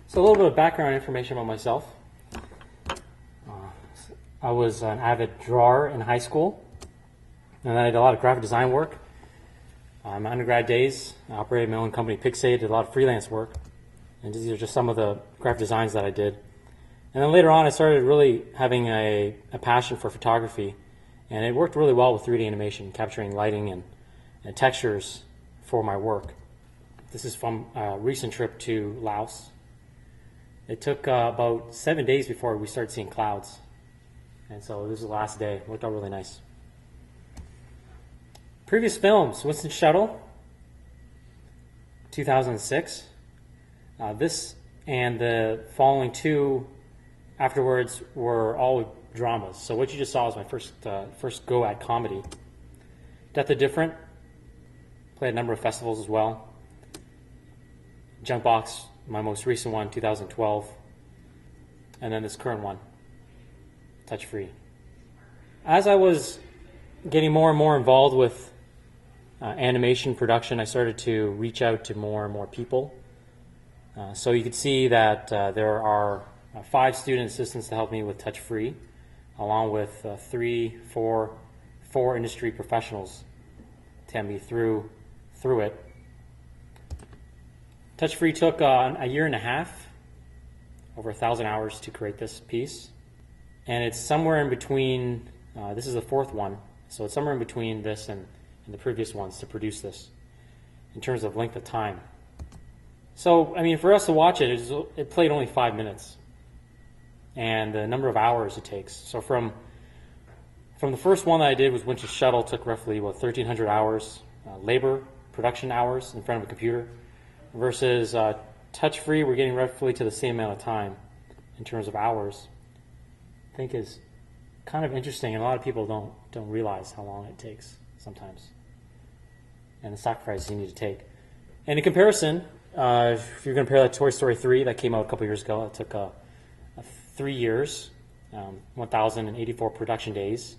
So a little bit of background information about myself. I was an avid drawer in high school, and then I did a lot of graphic design work. My undergrad days, I operated my own company, Pixade, did a lot of freelance work, and these are just some of the graphic designs that I did. And then later on, I started really having a passion for photography, and it worked really well with 3D animation, capturing lighting and textures for my work. This is from a recent trip to Laos. It took about 7 days before we started seeing clouds. And so this is the last day. It worked out really nice. Previous films, Winston Shuttle, 2006. This and the following two afterwards were all dramas. So what you just saw was my first go at comedy. Death the Different, played a number of festivals as well. Junkbox, my most recent one, 2012. And then this current one, TouchFree. As I was getting more and more involved with animation production, I started to reach out to more and more people. So you can see that there are 5 student assistants to help me with TouchFree, along with 4 industry professionals to help me through it. TouchFree took a year and a half, over 1,000 hours to create this piece. And it's somewhere in between, this is the 4th one, so it's somewhere in between this and the previous ones to produce this in terms of length of time. So, I mean, for us to watch it, it played only 5 minutes. And the number of hours it takes. So from the first one that I did was Winston Shuttle, took roughly, 1,300 hours, labor, production hours in front of a computer, versus TouchFree, we're getting roughly to the same amount of time in terms of hours. I think is kind of interesting, and a lot of people don't realize how long it takes sometimes, and the sacrifices you need to take. And in comparison, if you're going to compare that to Toy Story 3 that came out a couple years ago, it took 3 years, 1,084 production days.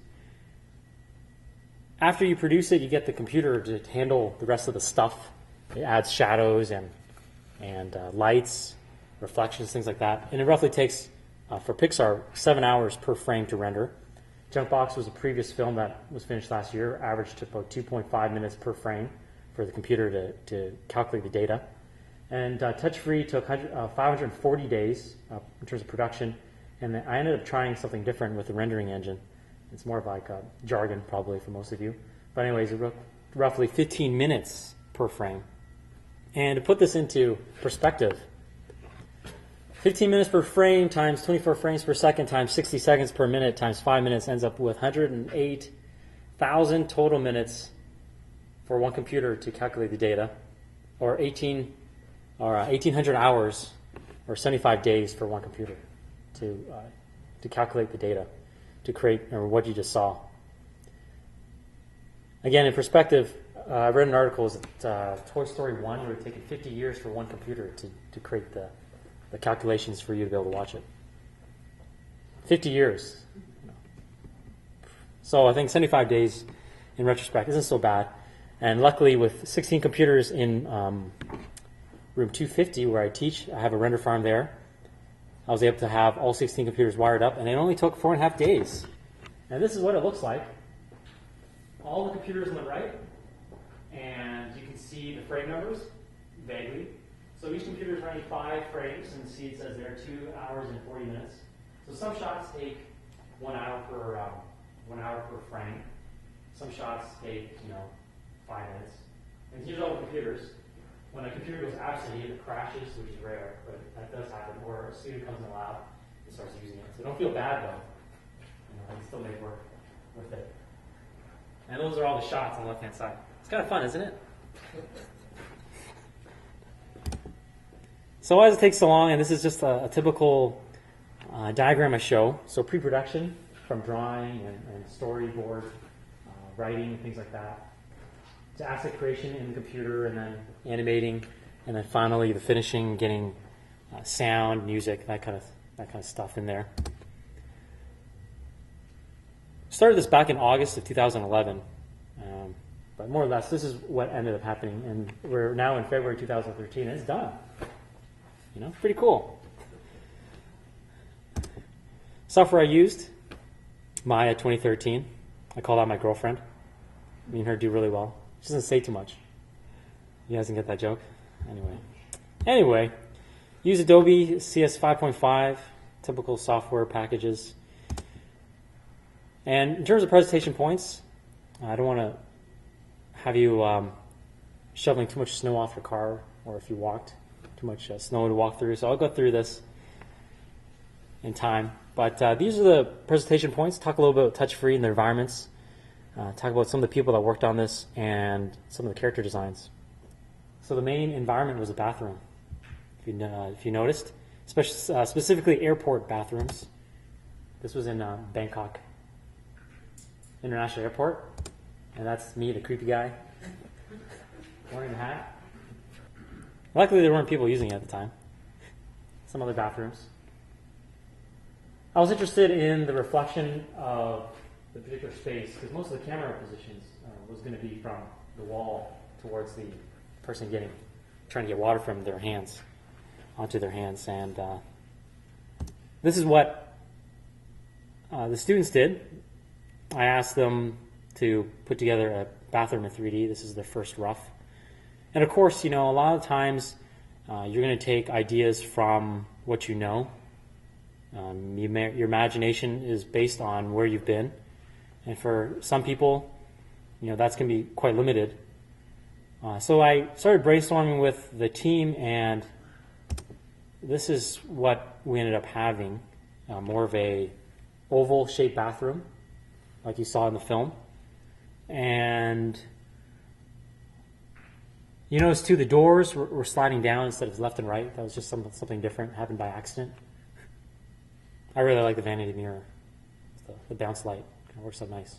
After you produce it, you get the computer to handle the rest of the stuff. It adds shadows and lights, reflections, things like that. And it roughly takes, for Pixar, 7 hours per frame to render. Junkbox was a previous film that was finished last year. Average took about 2.5 minutes per frame for the computer to calculate the data. And TouchFree took 540 days in terms of production. And I ended up trying something different with the rendering engine. It's more of like a jargon probably for most of you. But anyways, roughly 15 minutes per frame. And to put this into perspective, 15 minutes per frame times 24 frames per second times 60 seconds per minute times 5 minutes ends up with 108,000 total minutes for one computer to calculate the data, or 1,800 hours, or 75 days for one computer to calculate the data, to create or what you just saw. Again, in perspective, I read an article that Toy Story 1 would have taken 50 years for one computer to create the calculations for you to be able to watch it. 50 years. So I think 75 days in retrospect isn't so bad. And luckily with 16 computers in room 250 where I teach, I have a render farm there. I was able to have all 16 computers wired up, and it only took 4.5 days. And this is what it looks like. All the computers on the right, and you can see the frame numbers vaguely. So each computer is running 5 frames, and see it says there 2 hours and 40 minutes. So some shots take 1 hour per frame. Some shots take 5 minutes. And here's all the computers. When a computer goes absent, it crashes, which is rare, but that does happen. Or a student comes in the lab and starts using it. So don't feel bad though. You can still make work with it. And those are all the shots on the left-hand side. It's kind of fun, isn't it? So why does it take so long? And this is just a typical diagram I show. So pre-production, from drawing and storyboard, writing, things like that, to asset creation in the computer, and then animating, and then finally the finishing, getting sound, music, that kind of stuff in there. Started this back in August of 2011, but more or less this is what ended up happening, and we're now in February 2013, and it's done. Pretty cool. Software I used, Maya 2013. I call that my girlfriend. Me and her do really well. She doesn't say too much. You guys can get that joke? Anyway, use Adobe CS 5.5, typical software packages. And in terms of presentation points, I don't want to have you shoveling too much snow off your car, or if you walked, too much snow to walk through. So I'll go through this in time. But these are the presentation points. Talk a little bit about TouchFree and their environments. Talk about some of the people that worked on this and some of the character designs. So the main environment was a bathroom, if you noticed, specifically airport bathrooms. This was in Bangkok International Airport, and that's me, the creepy guy, wearing a hat. Luckily, there weren't people using it at the time. Some other bathrooms. I was interested in the reflection of the particular space because most of the camera positions was going to be from the wall towards the person trying to get water from their hands onto their hands. And this is what the students did. I asked them to put together a bathroom in 3D. This is their first rough. And of course, a lot of times you're going to take ideas from what you know. Your imagination is based on where you've been. And for some people, that's going to be quite limited. So I started brainstorming with the team, and this is what we ended up having, more of a oval-shaped bathroom, like you saw in the film. And you notice, too, the doors were sliding down instead of left and right. That was just something different, happened by accident. I really like the vanity mirror. The bounce light kind of works out nice.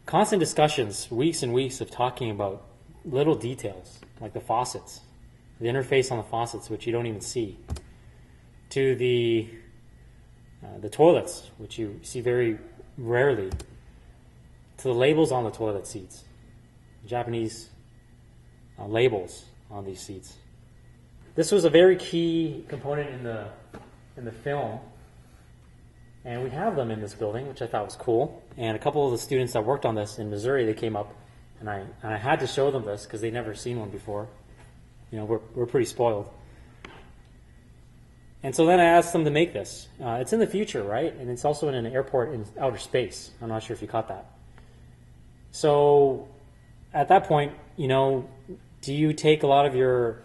Constant discussions, weeks and weeks of talking about little details, like the faucets, the interface on the faucets, which you don't even see, to the toilets, which you see very rarely, to the labels on the toilet seats, Japanese labels on these seats. This was a very key component in the film, and we have them in this building, which I thought was cool. And a couple of the students that worked on this in Missouri, they came up, and I had to show them this because they'd never seen one before. We're pretty spoiled. And so then I asked them to make this. It's in the future, right? And it's also in an airport in outer space. I'm not sure if you caught that. So at that point, do you take a lot of your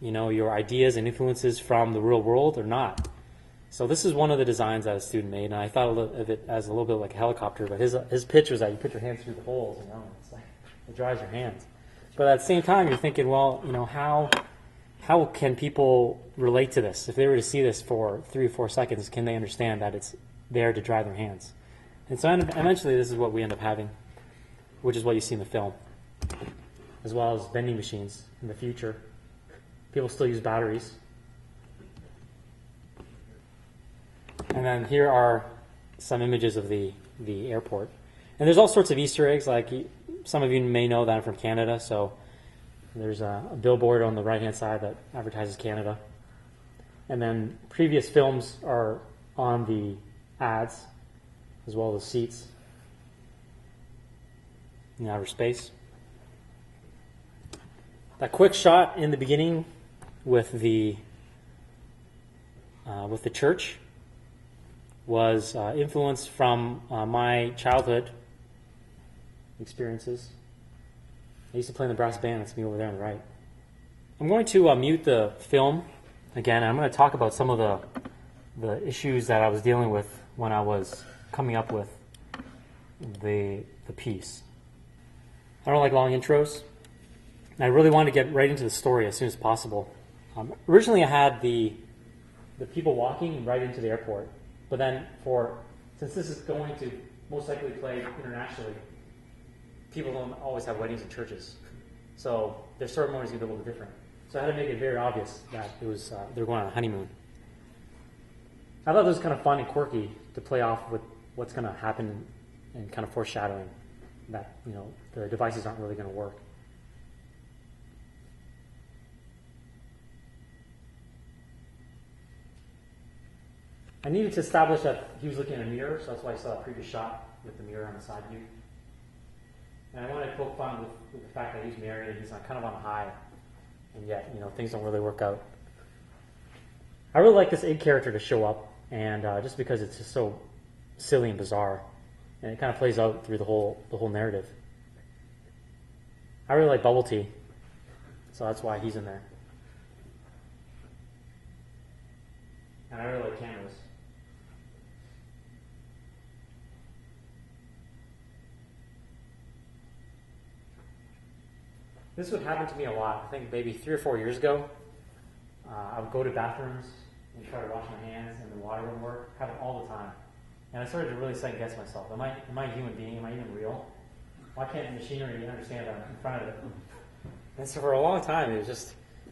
your ideas and influences from the real world or not? So this is one of the designs that a student made, and I thought of it as a little bit like a helicopter, but his pitch was that you put your hands through the holes, it's like it dries your hands. But at the same time, you're thinking, well, how can people relate to this? If they were to see this for 3 or 4 seconds, can they understand that it's there to dry their hands? And so eventually this is what we end up having, which is what you see in the film, as well as vending machines in the future. People still use batteries. And then here are some images of the airport. And there's all sorts of Easter eggs. Like some of you may know that I'm from Canada, so there's a billboard on the right-hand side that advertises Canada. And then previous films are on the ads, as well as seats in outer space. That quick shot in the beginning with the church was influenced from my childhood experiences. I used to play in the brass band. That's me over there on the right. I'm going to mute the film again. I'm going to talk about some of the issues that I was dealing with when I was coming up with the piece. I don't like long intros. I really wanted to get right into the story as soon as possible. Originally, I had the people walking right into the airport, but then since this is going to most likely play internationally, people don't always have weddings in churches, so their ceremony is going to be a little bit different. So I had to make it very obvious that it was they were going on a honeymoon. I thought it was kind of fun and quirky to play off with what's going to happen and kind of foreshadowing that the devices aren't really going to work. I needed to establish that he was looking in a mirror, so that's why I saw that previous shot with the mirror on the side view. And I wanted to poke fun with the fact that he's married and he's kind of on a high, and yet, things don't really work out. I really like this egg character to show up, and just because it's just so silly and bizarre, and it kind of plays out through the whole narrative. I really like bubble tea, so that's why he's in there. And I really like cameras. This would happen to me a lot. I think maybe 3 or 4 years ago, I would go to bathrooms and try to wash my hands, and the water wouldn't work. It happened all the time. And I started to really second guess myself. Am I a human being? Am I even real? Why can't machinery understand that I'm in front of it? And so for a long time,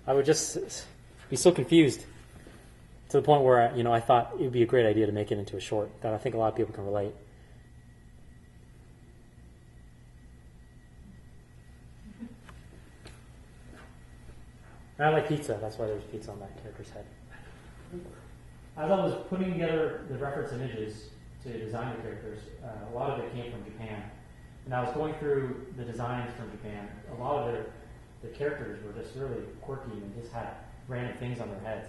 I would just be so confused to the point where I thought it would be a great idea to make it into a short that I think a lot of people can relate. And I like pizza. That's why there's pizza on that character's head. As I was putting together the reference images to design the characters, a lot of it came from Japan. And I was going through the designs from Japan. A lot of the characters were just really quirky and just had random things on their heads.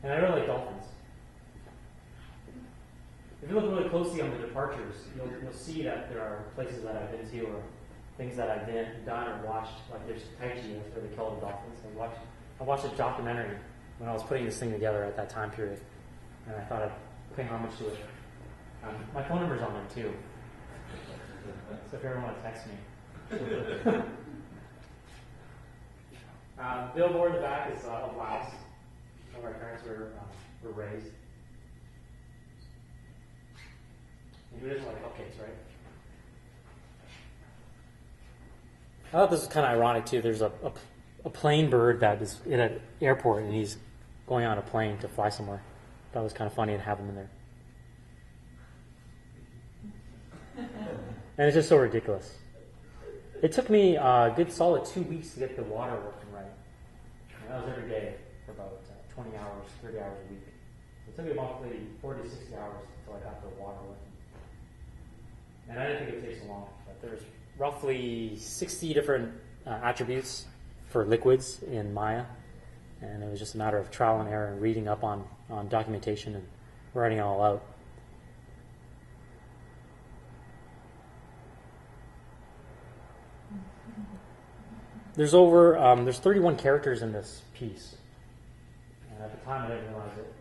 And I really like dolphins. If you look really closely on the departures, you'll see that there are places that I've been to or things that I've done or watched. Like there's Tai Chi, that's where they kill the dolphins. I watched a documentary when I was putting this thing together at that time period, and I thought I'd pay homage to it. My phone number's on there too, so if you ever want to text me. Billboard in the back is of Laos, where my parents were raised. And who doesn't like cupcakes, right? I thought this was kind of ironic too. There's a plane bird that is in an airport, and he's going on a plane to fly somewhere. That was kind of funny to have him in there. And it's just so ridiculous. It took me a good solid 2 weeks to get the water working right. And that was every day for about 20 hours, 30 hours a week. It took me about 40 to 60 hours until I got the water working. And I didn't think it would take so long, but there's roughly 60 different attributes for liquids in Maya, and it was just a matter of trial and error and reading up on documentation and writing it all out. There's 31 characters in this piece, and at the time I didn't realize it.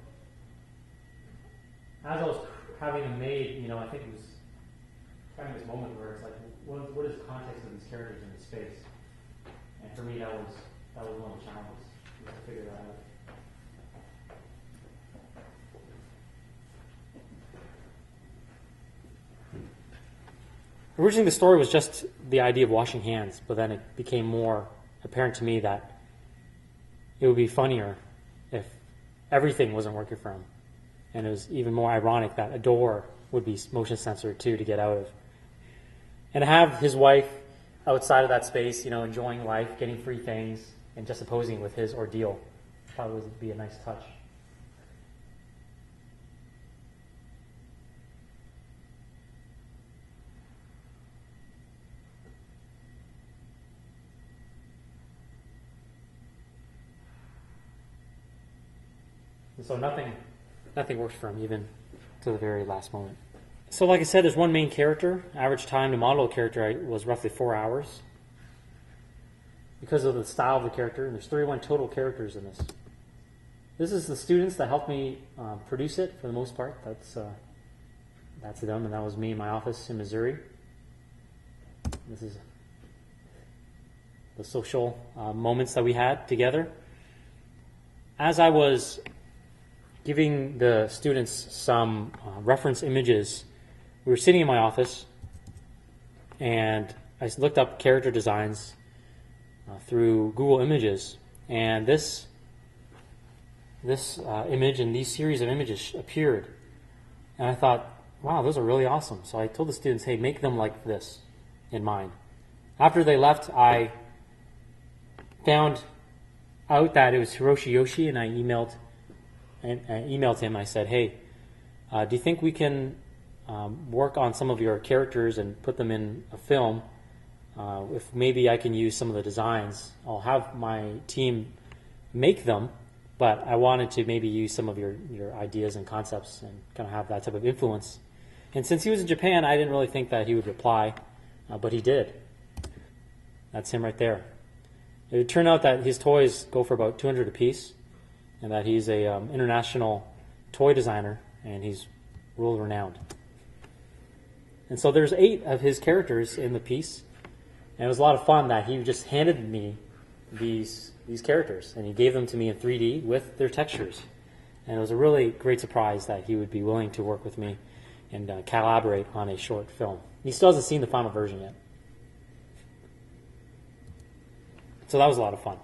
As I was having them made, I think it was kind of this moment where it's like, what is the context of these characters in this space? And for me, that was one of the challenges. You have to figure that out. Originally, the story was just the idea of washing hands, but then it became more apparent to me that it would be funnier if everything wasn't working for him. And it was even more ironic that a door would be motion censored too to get out of. And to have his wife outside of that space, enjoying life, getting free things, and just opposing with his ordeal, probably would be a nice touch. And so nothing works for him, even to the very last moment. So like I said, there's one main character. Average time to model a character was roughly 4 hours. Because of the style of the character, and there's 31 total characters in this. This is the students that helped me produce it for the most part. That's them, and that was me in my office in Missouri. This is the social moments that we had together. As I was giving the students some reference images, we were sitting in my office, and I looked up character designs through Google Images, and this image and these series of images appeared, and I thought, wow, those are really awesome. So I told the students, hey, make them like this in mind. After they left, I found out that it was Hiroshi Yoshi, and I emailed and I emailed him and I said, hey, do you think we can work on some of your characters and put them in a film? If maybe I can use some of the designs, I'll have my team make them, but I wanted to maybe use some of your ideas and concepts and kind of have that type of influence. And since he was in Japan, I didn't really think that he would reply, but he did. That's him right there. It would turn out that his toys go for about $200 a piece, and that he's a international toy designer, and he's world renowned. And so there's 8 of his characters in the piece, and it was a lot of fun that he just handed me these characters, and he gave them to me in 3D with their textures. And it was a really great surprise that he would be willing to work with me and collaborate on a short film. He still hasn't seen the final version yet. So that was a lot of fun.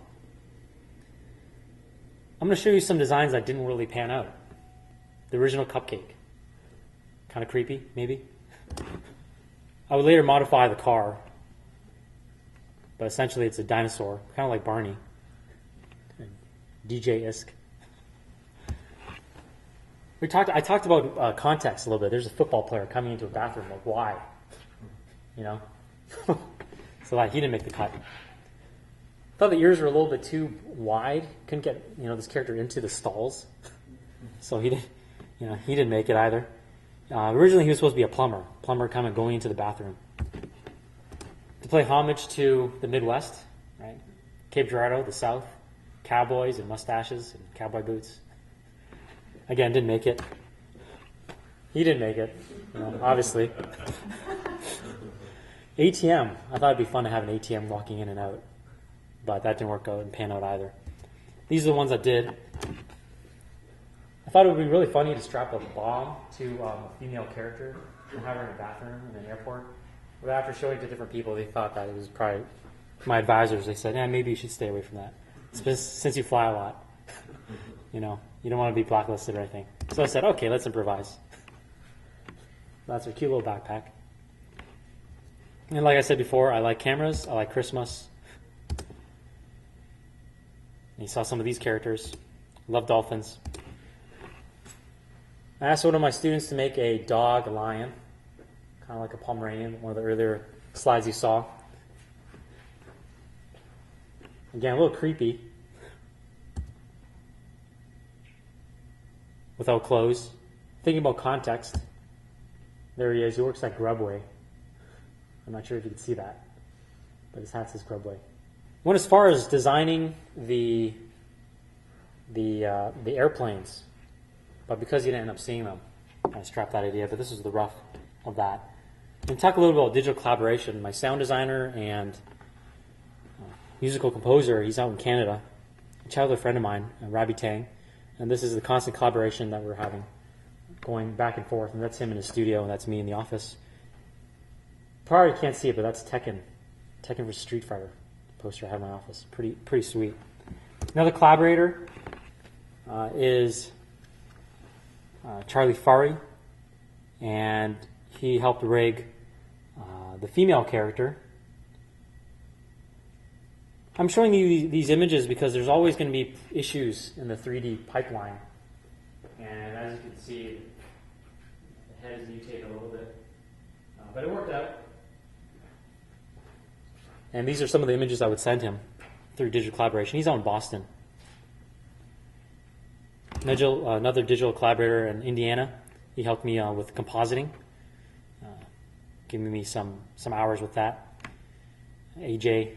I'm going to show you some designs that didn't really pan out. The original cupcake. Kind of creepy, maybe. I would later modify the car, but essentially it's a dinosaur, kind of like Barney. DJ-esque. I talked about context a little bit. There's a football player coming into a bathroom. Like, why? You know? So that he didn't make the cut. I thought the ears were a little bit too wide. Couldn't get this character into the stalls, so he didn't make it either. Originally, he was supposed to be a plumber kind of going into the bathroom to play homage to the Midwest, right? Cape Girardeau, the South, cowboys and mustaches and cowboy boots. Again, didn't make it. He didn't make it, obviously. ATM. I thought it'd be fun to have an ATM walking in and out. But that didn't work out and pan out either. These are the ones that did. I thought it would be really funny to strap a bomb to a female character and have her in a bathroom in an airport. But after showing it to different people, they thought that it was probably my advisors. They said, maybe you should stay away from that. Since you fly a lot, you don't want to be blacklisted or anything. So I said, okay, let's improvise. That's a cute little backpack. And like I said before, I like cameras. I like Christmas. You saw some of these characters. Love dolphins. I asked one of my students to make a dog, a lion, kind of like a Pomeranian, one of the earlier slides you saw. Again, a little creepy. Without clothes. Thinking about context. There he is. He works at Grubway. I'm not sure if you can see that, but his hat says Grubway. Went as far as designing the airplanes, but because you didn't end up seeing them, I scrapped that idea. But this is the rough of that. And talk a little bit about digital collaboration. My sound designer and musical composer, he's out in Canada, a childhood friend of mine, Rabbi Tang, and this is the constant collaboration that we're having, going back and forth. And that's him in his studio, and that's me in the office. Probably can't see it, but that's Tekken for Street Fighter. Poster I have in my office. Pretty sweet. Another collaborator is Charlie Fari, and he helped rig the female character. I'm showing you these images because there's always going to be issues in the 3D pipeline. And as you can see, the head is mutated a little bit. But it worked out. And these are some of the images I would send him through digital collaboration. He's out in Boston. Another digital collaborator in Indiana. He helped me with compositing, giving me some hours with that. AJ